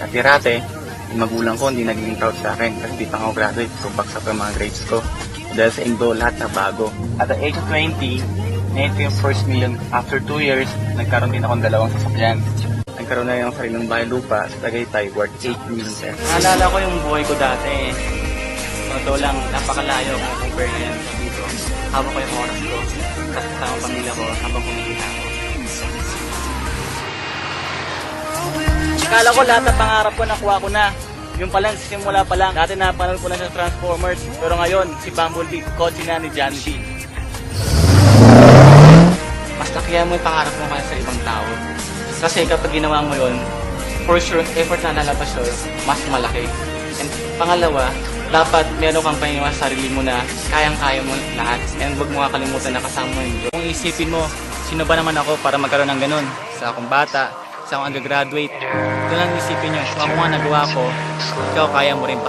Dati-rate, yung magulang ko hindi naging proud sa akin kasi di pa ako graduate, so baksak yung mga grades ko. Dahil sa Indo, lahat na bago. At the age of 20, na ito yung first million. After 2 years, nagkaroon din akong dalawang sasakyan. Nagkaroon na yung sariling bahay lupa sa Tagaytay worth 8 million pesos. Naalala ko yung buhay ko dati. Totoo lang, napakalayo kung compare ngayon sa dito. Habang ko yung oras ko, tapos kasama ang pamilya ko habang kumikita ako. Akala ko lahat ng pangarap ko nakuha ko na. Yung palang simula pa lang, dati napanood ko na sa Transformers. Pero ngayon, si Bumblebee, kotse na ni John B. Mas lakihan mo yung pangarap mo kaya sa ibang tao. Kasi kapag ginawa mo yun, for sure, effort na lalabas yun, mas malaki. And pangalawa, dapat meron kang paniniwala sa sarili mo na kayang-kaya mo lahat. And huwag mo kakalimutan na kasama mo yun. Kung isipin mo, sino ba naman ako para magkaroon ng ganun? Sa akong bata, sa akong undergraduate. Ito lang isipin nyo, kung ako nga nagawa ko, ikaw kaya mo rin pa.